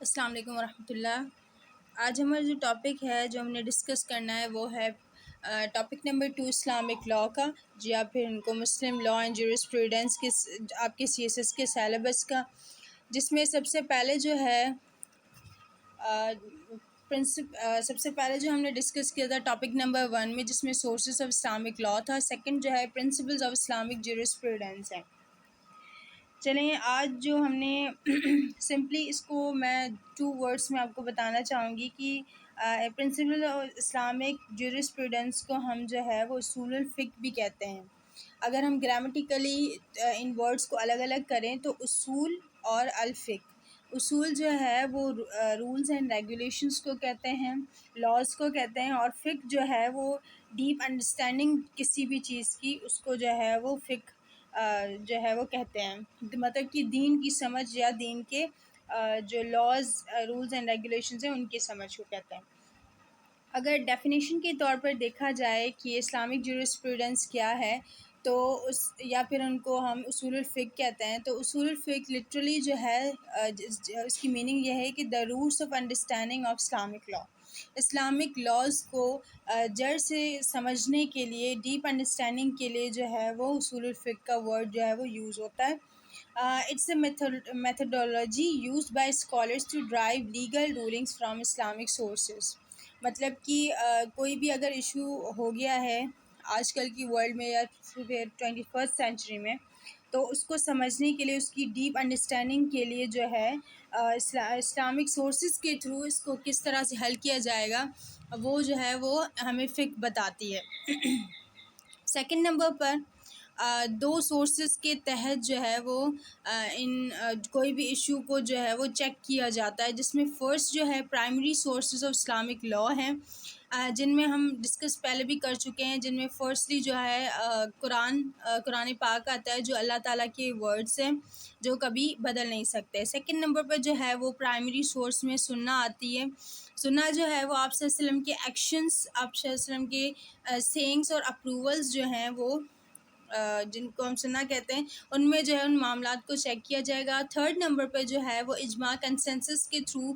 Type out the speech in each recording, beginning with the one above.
السلام علیکم ورحمۃ اللہ۔ آج ہمارا جو ٹاپک ہے جو ہم نے ڈسکس کرنا ہے وہ ہے ٹاپک نمبر 2 اسلامک لاء کا، یا پھر ان کو مسلم لاء اینڈ جورسپروڈنس کے آپ کے CSS کے سیلیبس کا، جس میں سب سے پہلے جو ہے سب سے پہلے جو ہم نے ڈسکس کیا تھا ٹاپک نمبر 1 میں، جس میں سورسز آف اسلامک لاء تھا، سیکنڈ جو ہے پرنسپلز آف اسلامک جورسپروڈنس ہے۔ چلیں آج جو ہم نے سمپلی اس کو میں 2 ورڈس میں آپ کو بتانا چاہوں گی کہ پرنسپل آف اسلامک جورسپروڈنس کو ہم جو ہے وہ اصول الفقہ بھی کہتے ہیں۔ اگر ہم گرامیٹیکلی ان ورڈس کو الگ الگ کریں تو اصول اور الفقہ، اصول جو ہے وہ رولز اینڈ ریگولیشنز کو کہتے ہیں، لاز کو کہتے ہیں، اور فقہ جو ہے وہ ڈیپ انڈرسٹینڈنگ کسی بھی چیز کی، اس کو جو ہے وہ فقہ جو ہے وہ کہتے ہیں، مطلب کہ دین کی سمجھ یا دین کے جو لاز رولز اینڈ ریگولیشنز ہیں ان کی سمجھ کو کہتے ہیں۔ اگر ڈیفینیشن کے طور پر دیکھا جائے کہ اسلامک جورسپروڈنس کیا ہے تو یا پھر ان کو ہم اصول الفقہ کہتے ہیں، تو اصول الفقہ لٹرلی جو ہے اس کی میننگ یہ ہے کہ the roots of understanding of Islamic law, Islamic laws کو جڑ سے سمجھنے کے لیے، ڈیپ انڈرسٹینڈنگ کے لیے جو ہے وہ اصول الفقہ کا ورڈ جو ہے وہ یوز ہوتا ہے۔ It's a methodology used by scholars to derive legal rulings from Islamic sources۔ مطلب کہ کوئی بھی اگر ایشو ہو گیا ہے آج کل کی ورلڈ میں یا پھر 21st سینچری میں، تو اس کو سمجھنے کے لیے، اس کی ڈیپ انڈرسٹینڈنگ کے لیے جو ہے اسلامک سورسز کے تھرو اس کو کس طرح سے حل کیا جائے گا، وہ جو ہے وہ ہمیں فقہ بتاتی ہے۔ سیکنڈ نمبر پر 2 سورسز کے تحت جو ہے وہ کوئی بھی ایشو کو جو ہے وہ چیک کیا جاتا ہے، جس میں فرسٹ جو ہے primary sources of Islamic law ہیں، جن میں ہم ڈسکس پہلے بھی کر چکے ہیں، جن میں فرسٹلی جو ہے قرآن پاک آتا ہے، جو اللہ تعالیٰ کے ورڈز ہیں جو کبھی بدل نہیں سکتے۔ سیکنڈ نمبر پر جو ہے وہ پرائمری سورس میں سنہ آتی ہے۔ سنہ جو ہے وہ آپ صلی اللہ علیہ وسلم کے ایکشنز، آپ صلی اللہ علیہ وسلم کے سینگس اور اپروولز جو ہیں وہ جن کو ہم سنہ کہتے ہیں، ان میں جو ہے ان معاملات کو چیک کیا جائے گا۔ تھرڈ نمبر پہ جو ہے وہ اجماع کنسنسس کے تھرو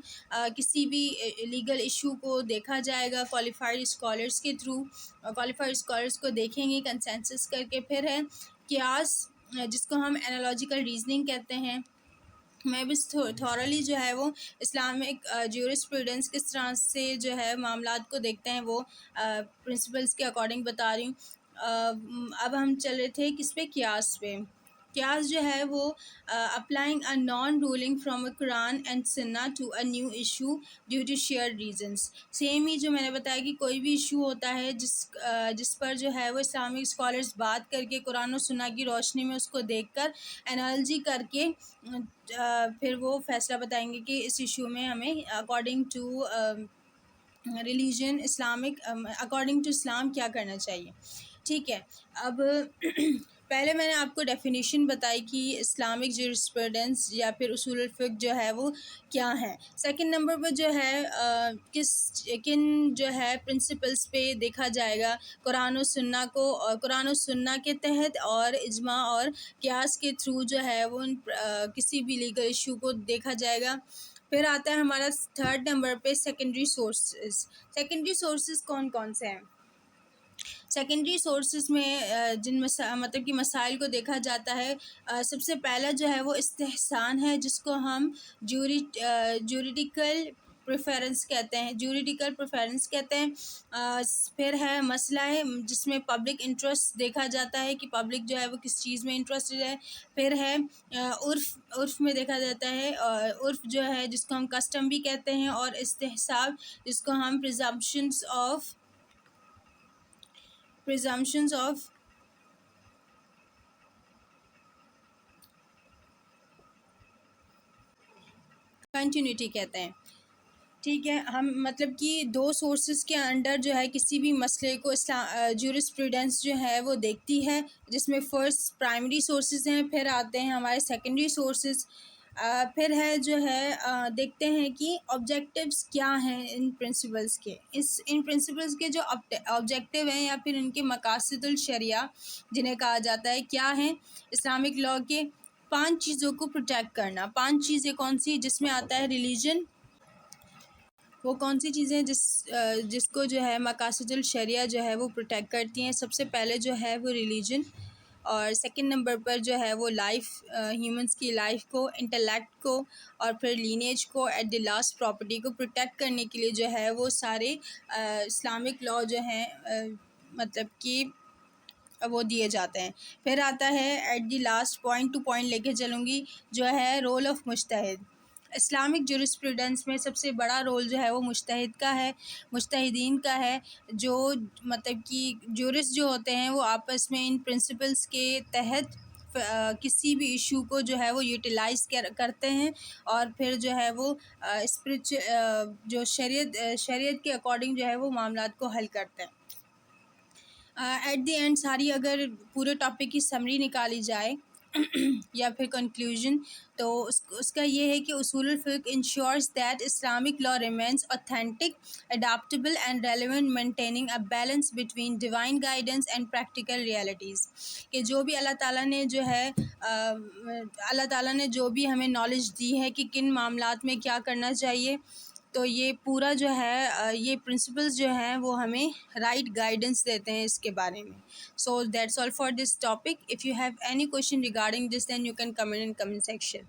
کسی بھی لیگل ایشو کو دیکھا جائے گا، کوالیفائڈ اسکالرس کے تھرو، کوالیفائڈ اسکالرس کو دیکھیں گے کنسنسس کر کے۔ پھر ہے قیاس، جس کو ہم انالوجیکل ریزننگ کہتے ہیں۔ میں بھی تھورلی جو ہے وہ اسلامک جورسپروڈنس کس طرح سے جو ہے معاملات کو دیکھتے ہیں وہ پرنسپلز کے اکارڈنگ بتا رہی ہوں۔ اب ہم چل رہے تھے کس پہ، قیاس پہ۔ قیاس جو ہے وہ applying a non ruling from a Quran and Sunnah to a new issue due to share reasons. Same ہی جو میں نے بتایا کہ کوئی بھی ایشو ہوتا ہے جس پر جو ہے وہ اسلامک اسکالرز بات کر کے قرآن و سنہ کی روشنی میں اس کو دیکھ کر انالوجی کر کے پھر وہ فیصلہ بتائیں گے کہ اس ایشو میں ہمیں according to religion Islamic, according to Islam کیا کرنا چاہیے۔ ٹھیک ہے، اب پہلے میں نے آپ کو ڈیفینیشن بتائی کہ اسلامک جورسپروڈنس یا پھر اصول الفقہ جو ہے وہ کیا ہیں۔ سیکنڈ نمبر پر جو ہے کن جو ہے پرنسپلز پہ دیکھا جائے گا، قرآن و سنہ کو، اور قرآن و سنہ کے تحت اور اجماع اور قیاس کے تھرو جو ہے وہ کسی بھی لیگل ایشو کو دیکھا جائے گا۔ پھر آتا ہے ہمارا تھرڈ نمبر پہ سیکنڈری سورسز۔ سیکنڈری سورسز کون کون سے ہیں؟ سیکنڈری سورسز میں جن مطلب کہ مسائل کو دیکھا جاتا ہے، سب سے پہلا جو ہے وہ استحسان ہے، جس کو ہم جوریڈیکل پریفرنس کہتے ہیں۔ پھر ہے مسئلہ ہے جس میں پبلک انٹرسٹ دیکھا جاتا ہے کہ پبلک جو ہے وہ کس چیز میں انٹرسٹڈ ہے۔ پھر ہے عرف میں دیکھا جاتا ہے، عرف جو ہے جس کو ہم کسٹم بھی کہتے ہیں، اور استحساب جس کو ہم پریزمپشنز آف کنٹینیوٹی کہتے ہیں۔ ٹھیک ہے، ہم مطلب کہ 2 سورسز کے انڈر جو ہے کسی بھی مسئلے کو جورسپروڈنس جو ہے وہ دیکھتی ہے، جس میں فرسٹ پرائمری سورسز ہیں، پھر آتے ہیں ہمارے سیکنڈری سورسز، پھر ہے جو ہے دیکھتے ہیں کہ آبجیکٹیوز کیا ہیں ان پرنسپلز کے، ان پرنسپلز کے جو آبجیکٹیو ہیں یا پھر ان کے مقاصد الشریعہ جنہیں کہا جاتا ہے کیا ہیں۔ اسلامک لاء کے 5 چیزوں کو پروٹیکٹ کرنا۔ 5 چیزیں کون سی؟ جس میں آتا ہے ریلیجن، وہ کون سی چیزیں جس کو جو ہے مقاصد الشریعہ جو ہے وہ پروٹیکٹ کرتی ہیں؟ سب سے پہلے جو ہے وہ ریلیجن، اور سیکنڈ نمبر پر جو ہے وہ لائف، ہیومنس کی لائف کو، انٹلیکٹ کو، اور پھر لینیج کو، ایٹ دی لاسٹ پراپرٹی کو پروٹیکٹ کرنے کے لیے جو ہے وہ سارے اسلامک لا جو ہیں مطلب کہ وہ دیے جاتے ہیں۔ پھر آتا ہے at the last point two point لے کے چلوں گی، جو ہے رول آف مجتہد۔ اسلامک جورسپروڈنس میں سب سے بڑا رول جو ہے وہ مجتہد کا ہے، مجتہدین کا ہے، جو مطلب کہ جورس جو ہوتے ہیں وہ آپس میں ان پرنسپلس کے تحت کسی بھی ایشو کو جو ہے وہ یوٹیلائز کرتے ہیں، اور پھر جو ہے وہ جو شریعت کے اکارڈنگ جو ہے وہ معاملات کو حل کرتے ہیں۔ ایٹ دی اینڈ ساری اگر پورے ٹاپک کی سمری نکالی جائے یا پھر کنکلوژن، تو اس کا یہ ہے کہ اصول الفقہ ensures that Islamic law remains authentic, adaptable and relevant, maintaining a balance between divine guidance and practical realities, کہ جو بھی اللہ تعالیٰ نے جو ہے اللہ تعالیٰ نے جو بھی ہمیں نالج دی ہے کہ کن معاملات میں کیا کرنا چاہیے، تو یہ پورا جو ہے یہ پرنسپلز جو ہیں وہ ہمیں رائٹ گائیڈنس دیتے ہیں اس کے بارے میں۔ So that's all for this topic. If you have any question regarding this, then you can comment in comment section.